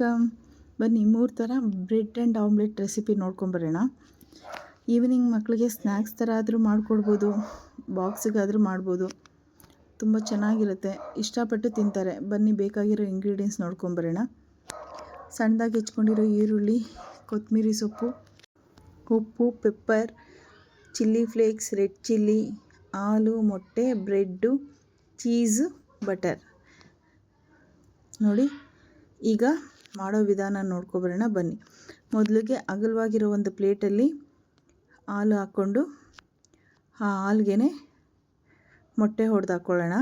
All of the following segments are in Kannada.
ವೆಲ್ಕಮ್. ಬನ್ನಿ 3 ಥರ ಬ್ರೆಡ್ ಆ್ಯಂಡ್ ಆಮ್ಲೆಟ್ ರೆಸಿಪಿ ನೋಡ್ಕೊಂಬರೋಣ. ಈವ್ನಿಂಗ್ ಮಕ್ಕಳಿಗೆ ಸ್ನ್ಯಾಕ್ಸ್ ಥರ ಆದರೂ ಮಾಡಿಕೊಡ್ಬೋದು, ಬಾಕ್ಸಿಗಾದರೂ ಮಾಡ್ಬೋದು. ತುಂಬ ಚೆನ್ನಾಗಿರುತ್ತೆ, ಇಷ್ಟಪಟ್ಟು ತಿಂತಾರೆ. ಬನ್ನಿ ಬೇಕಾಗಿರೋ ಇಂಗ್ರೀಡಿಯೆಂಟ್ಸ್ ನೋಡ್ಕೊಂಬರೋಣ. ಸಣ್ಣದಾಗಿ ಹೆಚ್ಕೊಂಡಿರೋ ಈರುಳ್ಳಿ, ಕೊತ್ತಂಬರಿ ಸೊಪ್ಪು, ಉಪ್ಪು, pepper, chilli flakes, red chilli, ಹಾಲು, ಮೊಟ್ಟೆ, ಬ್ರೆಡ್ಡು, ಚೀಸು, ಬಟರ್. ನೋಡಿ, ಈಗ ಮಾಡೋ ವಿಧಾನ ನೋಡ್ಕೊಬರೋಣ ಬನ್ನಿ. ಮೊದಲಿಗೆ ಅಗಲವಾಗಿರೋ ಒಂದು ಪ್ಲೇಟಲ್ಲಿ ಹಾಲು ಹಾಕ್ಕೊಂಡು ಆ ಹಾಲ್ಗೆ ಮೊಟ್ಟೆ ಹೊಡೆದು ಹಾಕ್ಕೊಳ್ಳೋಣ.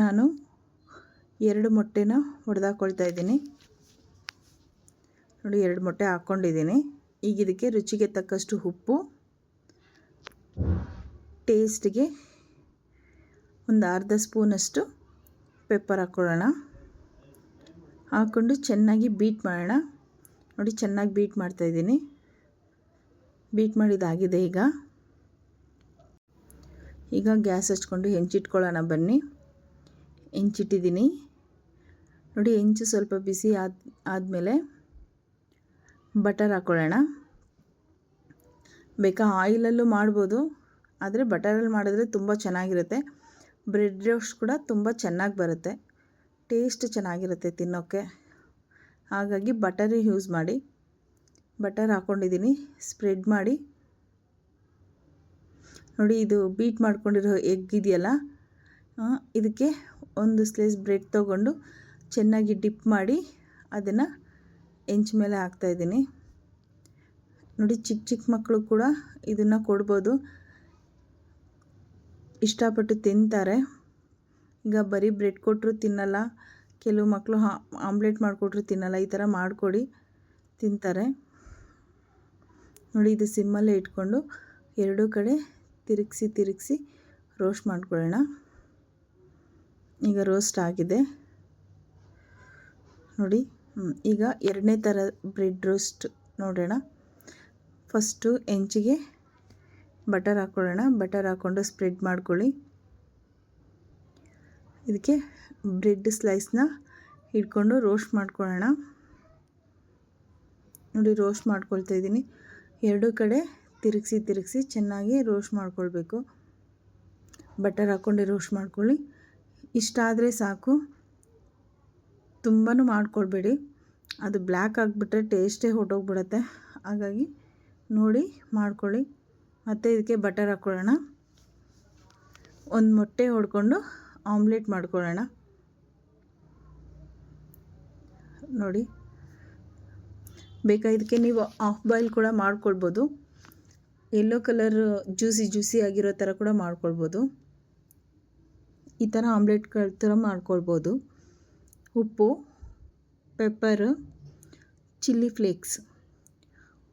ನಾನು 2 ಮೊಟ್ಟೆನ ಹೊಡೆದಾಕೊಳ್ತಾ ಇದ್ದೀನಿ. ನೋಡಿ, 2 ಮೊಟ್ಟೆ ಹಾಕ್ಕೊಂಡಿದ್ದೀನಿ. ಈಗ ಇದಕ್ಕೆ ರುಚಿಗೆ ತಕ್ಕಷ್ಟು ಉಪ್ಪು, ಟೇಸ್ಟ್ಗೆ ಒಂದು ಅರ್ಧ ಸ್ಪೂನಷ್ಟು ಪೆಪ್ಪರ್ ಹಾಕ್ಕೊಳ್ಳೋಣ. ಹಾಕ್ಕೊಂಡು ಚೆನ್ನಾಗಿ ಬೀಟ್ ಮಾಡೋಣ. ನೋಡಿ, ಚೆನ್ನಾಗಿ ಬೀಟ್ ಮಾಡ್ತಾಯಿದ್ದೀನಿ. ಬೀಟ್ ಮಾಡಿದ್ದಾಗಿದೆ. ಈಗ ಗ್ಯಾಸ್ ಹಚ್ಕೊಂಡು ಹೆಂಚಿಟ್ಕೊಳ್ಳೋಣ ಬನ್ನಿ. ಹೆಂಚಿಟ್ಟಿದ್ದೀನಿ. ನೋಡಿ, ಹೆಂಚು ಸ್ವಲ್ಪ ಬಿಸಿ ಆದಮೇಲೆ ಬಟರ್ ಹಾಕ್ಕೊಳ್ಳೋಣ. ಬೇಕಾ ಆಯಿಲಲ್ಲೂ ಮಾಡ್ಬೋದು, ಆದರೆ ಬಟರಲ್ಲಿ ಮಾಡಿದ್ರೆ ತುಂಬ ಚೆನ್ನಾಗಿರುತ್ತೆ. ಬ್ರೆಡ್ ರೋಸ್ಟ್ ಕೂಡ ತುಂಬ ಚೆನ್ನಾಗಿ ಬರುತ್ತೆ, ಟೇಸ್ಟ್ ಚೆನ್ನಾಗಿರುತ್ತೆ ತಿನ್ನೋಕ್ಕೆ. ಹಾಗಾಗಿ ಬಟರೇ ಯೂಸ್ ಮಾಡಿ. ಬಟರ್ ಹಾಕ್ಕೊಂಡಿದ್ದೀನಿ. ಸ್ಪ್ರೆಡ್ ಮಾಡಿ. ನೋಡಿ, ಇದು ಬೀಟ್ ಮಾಡ್ಕೊಂಡಿರೋ ಎಗ್ ಇದೆಯಲ್ಲ, ಇದಕ್ಕೆ ಒಂದು ಸ್ಲೈಸ್ ಬ್ರೆಡ್ ತೊಗೊಂಡು ಚೆನ್ನಾಗಿ ಡಿಪ್ ಮಾಡಿ ಅದನ್ನು ಹೆಂಚು ಮೇಲೆ ಹಾಕ್ತಾಯಿದ್ದೀನಿ. ನೋಡಿ, ಚಿಕ್ಕ ಚಿಕ್ಕ ಮಕ್ಕಳು ಕೂಡ ಇದನ್ನು ಕೊಡ್ಬೋದು, ಇಷ್ಟಪಟ್ಟು ತಿಂತಾರೆ. ಈಗ ಬರೀ ಬ್ರೆಡ್ ಕೊಟ್ಟರು ತಿನ್ನಲ್ಲ, ಕೆಲವು ಮಕ್ಕಳು ಆಮ್ಲೆಟ್ ಮಾಡಿಕೊಟ್ರು ತಿನ್ನಲ್ಲ. ಈ ಥರ ಮಾಡಿಕೊಡಿ, ತಿಂತಾರೆ. ನೋಡಿ, ಇದು ಸಿಮ್ಮಲ್ಲೇ ಇಟ್ಕೊಂಡು 2 ಕಡೆ ತಿರುಗಿಸಿ ರೋಸ್ಟ್ ಮಾಡ್ಕೊಳ್ಳೋಣ. ಈಗ ರೋಸ್ಟ್ ಆಗಿದೆ ನೋಡಿ. ಈಗ 2ನೇ ಥರ ಬ್ರೆಡ್ ರೋಸ್ಟ್ ನೋಡೋಣ. ಫಸ್ಟು ಹೆಂಚಿಗೆ ಬಟರ್ ಹಾಕ್ಕೊಳ್ಳೋಣ. ಬಟರ್ ಹಾಕ್ಕೊಂಡು ಸ್ಪ್ರೆಡ್ ಮಾಡ್ಕೊಳ್ಳಿ. ಇದಕ್ಕೆ ಬ್ರೆಡ್ ಸ್ಲೈಸ್ನ ಇಟ್ಕೊಂಡು ರೋಸ್ಟ್ ಮಾಡ್ಕೊಳ್ಳೋಣ. ನೋಡಿ, ರೋಸ್ಟ್ ಮಾಡ್ಕೊಳ್ತಾ ಇದ್ದೀನಿ. 2 ಕಡೆ ತಿರುಗಿಸಿ ಚೆನ್ನಾಗಿ ರೋಸ್ಟ್ ಮಾಡ್ಕೊಳ್ಬೇಕು. ಬಟರ್ ಹಾಕ್ಕೊಂಡು ರೋಸ್ಟ್ ಮಾಡ್ಕೊಳ್ಳಿ. ಇಷ್ಟಾದರೆ ಸಾಕು, ತುಂಬಾ ಮಾಡ್ಕೊಳ್ಬೇಡಿ, ಅದು ಬ್ಲ್ಯಾಕ್ ಆಗಿಬಿಟ್ರೆ ಟೇಸ್ಟೇ ಹೊರಟೋಗ್ಬಿಡುತ್ತೆ. ಹಾಗಾಗಿ ನೋಡಿ ಮಾಡ್ಕೊಳ್ಳಿ. ಮತ್ತು ಇದಕ್ಕೆ ಬಟರ್ ಹಾಕ್ಕೊಳ್ಳೋಣ. ಒಂದು ಮೊಟ್ಟೆ ಹೊಡ್ಕೊಂಡು ಆಮ್ಲೆಟ್ ಮಾಡ್ಕೊಳ್ಳೋಣ. ನೋಡಿ, ಬೇಕಾ ಇದಕ್ಕೆ ನೀವು ಹಾಫ್ ಬಾಯ್ಲ್ ಕೂಡ ಮಾಡ್ಕೊಳ್ಬೋದು. ಯೆಲ್ಲೋ ಕಲರ್ ಜ್ಯೂಸಿ ಆಗಿರೋ ಥರ ಕೂಡ ಮಾಡ್ಕೊಳ್ಬೋದು. ಈ ಥರ ಆಮ್ಲೆಟ್ಗಳ ಥರ ಮಾಡ್ಕೊಳ್ಬೋದು. ಉಪ್ಪು, ಪೆಪ್ಪರು, ಚಿಲ್ಲಿ ಫ್ಲೇಕ್ಸ್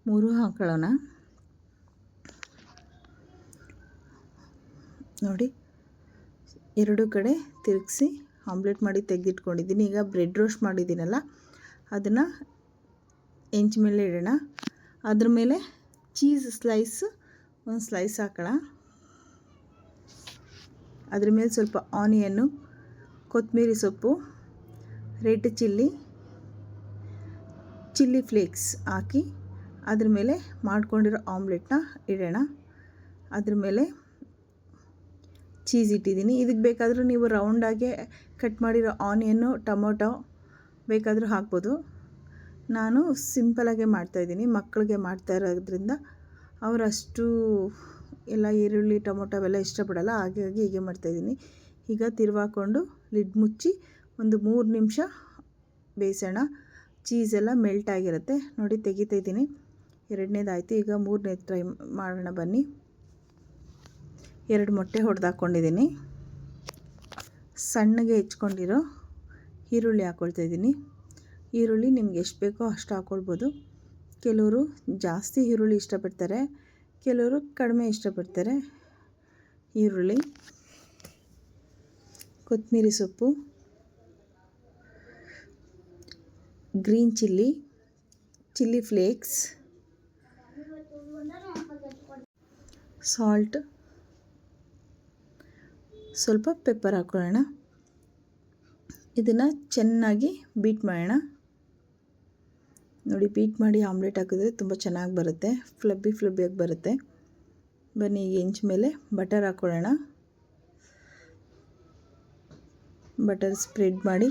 3 ಹಾಕೊಳ್ಳೋಣ. ನೋಡಿ, 2 ಕಡೆ ತಿರುಗಿಸಿ ಆಮ್ಲೆಟ್ ಮಾಡಿ ತೆಗೆದಿಟ್ಕೊಂಡಿದ್ದೀನಿ. ಈಗ ಬ್ರೆಡ್ ರೋಸ್ಟ್ ಮಾಡಿದ್ದೀನಲ್ಲ, ಅದನ್ನು ಹೆಂಚು ಮೇಲೆ ಇಡೋಣ. ಅದ್ರ ಮೇಲೆ ಚೀಸ್ ಒಂದು ಸ್ಲೈಸ್ ಹಾಕೋಣ. ಅದ್ರ ಮೇಲೆ ಸ್ವಲ್ಪ ಆನಿಯನ್ನು, ಕೊತ್ತಂಬರಿ ಸೊಪ್ಪು, ರೆಡ್ ಚಿಲ್ಲಿ ಫ್ಲೇಕ್ಸ್ ಹಾಕಿ ಅದ್ರ ಮೇಲೆ ಮಾಡ್ಕೊಂಡಿರೋ ಆಮ್ಲೆಟ್ನ ಇಡೋಣ. ಅದ್ರ ಮೇಲೆ ಚೀಸ್ ಇಟ್ಟಿದ್ದೀನಿ. ಇದಕ್ಕೆ ಬೇಕಾದರೂ ನೀವು ರೌಂಡಾಗೆ ಕಟ್ ಮಾಡಿರೋ ಆನಿಯನ್ನು, ಟೊಮೊಟೊ ಬೇಕಾದರೂ ಹಾಕ್ಬೋದು. ನಾನು ಸಿಂಪಲಾಗೆ ಮಾಡ್ತಾಯಿದ್ದೀನಿ. ಮಕ್ಕಳಿಗೆ ಮಾಡ್ತಾ ಇರೋದ್ರಿಂದ ಅವರು ಅಷ್ಟು ಎಲ್ಲ ಈರುಳ್ಳಿ ಟೊಮೊಟೊ ಅವೆಲ್ಲ ಇಷ್ಟಪಡಲ್ಲ. ಹಾಗಾಗಿ ಹೀಗೆ ಮಾಡ್ತಾಯಿದ್ದೀನಿ. ಈಗ ತಿರುವಾಕೊಂಡು ಲಿಡ್ ಮುಚ್ಚಿ ಒಂದು 3 ನಿಮಿಷ ಬೇಯಿಸೋಣ. ಚೀಸೆಲ್ಲ ಮೆಲ್ಟ್ ಆಗಿರುತ್ತೆ. ನೋಡಿ, ತೆಗಿತಾಯಿದ್ದೀನಿ. 2ನೇದಾಯಿತು. ಈಗ 3ನೇದು ಟ್ರೈ ಮಾಡೋಣ ಬನ್ನಿ. 2 ಮೊಟ್ಟೆ ಹೊಡೆದಾಕೊಂಡಿದ್ದೀನಿ. ಸಣ್ಣಗೆ ಹೆಚ್ಕೊಂಡಿರೋ ಈರುಳ್ಳಿ ಹಾಕ್ಕೊಳ್ತಾಯಿದ್ದೀನಿ. ಈರುಳ್ಳಿ ನಿಮ್ಗೆ ಎಷ್ಟು ಬೇಕೋ ಅಷ್ಟು ಹಾಕ್ಕೊಳ್ಬೋದು. ಕೆಲವರು ಜಾಸ್ತಿ ಈರುಳ್ಳಿ ಇಷ್ಟಪಡ್ತಾರೆ, ಕೆಲವರು ಕಡಿಮೆ ಇಷ್ಟಪಡ್ತಾರೆ. ಈರುಳ್ಳಿ, ಕೊತ್ತಂಬರಿ ಸೊಪ್ಪು, ಗ್ರೀನ್ ಚಿಲ್ಲಿ ಫ್ಲೇಕ್ಸ್, ಸಾಲ್ಟ್, ಸ್ವಲ್ಪ ಪೆಪ್ಪರ್ ಹಾಕ್ಕೊಳ್ಳೋಣ. ಇದನ್ನು ಚೆನ್ನಾಗಿ ಬೀಟ್ ಮಾಡೋಣ. ನೋಡಿ, ಬೀಟ್ ಮಾಡಿ ಆಮ್ಲೆಟ್ ಹಾಕಿದ್ರೆ ತುಂಬ ಚೆನ್ನಾಗಿ ಬರುತ್ತೆ, ಫ್ಲಬ್ಬಿಯಾಗಿ ಬರುತ್ತೆ. ಬನ್ನಿ, ಈಗ ಹೆಂಚು ಮೇಲೆ ಬಟರ್ ಹಾಕ್ಕೊಳ್ಳೋಣ. ಬಟರ್ ಸ್ಪ್ರೆಡ್ ಮಾಡಿ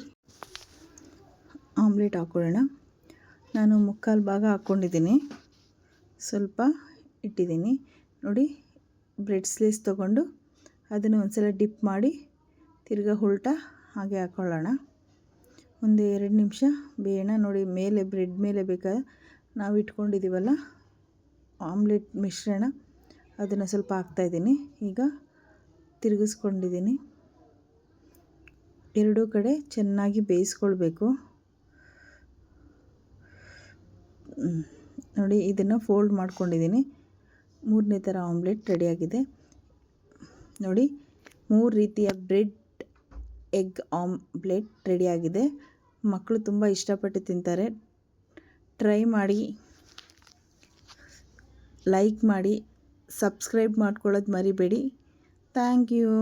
ಆಮ್ಲೆಟ್ ಹಾಕ್ಕೊಳ್ಳೋಣ. ನಾನು 3/4 ಭಾಗ ಹಾಕ್ಕೊಂಡಿದ್ದೀನಿ, ಸ್ವಲ್ಪ ಇಟ್ಟಿದ್ದೀನಿ. ನೋಡಿ, ಬ್ರೆಡ್ ಸ್ಲೈಸ್ ತೊಗೊಂಡು ಅದನ್ನು ಒಂದು ಸಲ ಡಿಪ್ ಮಾಡಿ ತಿರ್ಗಾ ಉಲ್ಟಾ ಹಾಗೆ ಹಾಕ್ಕೊಳ್ಳೋಣ. ಒಂದು 2 ನಿಮಿಷ ಬೇಯೋಣ. ನೋಡಿ, ಮೇಲೆ ಬ್ರೆಡ್ ಮೇಲೆ ಬೇಕಾದ್ರೆ ನಾವು ಇಟ್ಕೊಂಡಿದ್ದೀವಲ್ಲ ಆಮ್ಲೆಟ್ ಮಿಶ್ರಣ, ಅದನ್ನು ಸ್ವಲ್ಪ ಹಾಕ್ತಾಯಿದ್ದೀನಿ. ಈಗ ತಿರುಗಿಸ್ಕೊಂಡಿದ್ದೀನಿ. ಎರಡೂ ಕಡೆ ಚೆನ್ನಾಗಿ ಬೇಯಿಸ್ಕೊಳ್ಬೇಕು. ನೋಡಿ, ಇದನ್ನು ಫೋಲ್ಡ್ ಮಾಡ್ಕೊಂಡಿದ್ದೀನಿ. 3ನೇ ಥರ ಆಮ್ಲೆಟ್ ರೆಡಿಯಾಗಿದೆ. ನೋಡಿ, 3 ರೀತಿಯ ಬ್ರೆಡ್ ಎಗ್ ಆಮ್ಲೆಟ್ ರೆಡಿಯಾಗಿದೆ. ಮಕ್ಕಳು ತುಂಬ ಇಷ್ಟಪಟ್ಟು ತಿಂತಾರೆ. ಟ್ರೈ ಮಾಡಿ, ಲೈಕ್ ಮಾಡಿ, ಸಬ್ಸ್ಕ್ರೈಬ್ ಮಾಡ್ಕೊಳ್ಳೋದು ಮರಿಬೇಡಿ. Thank you.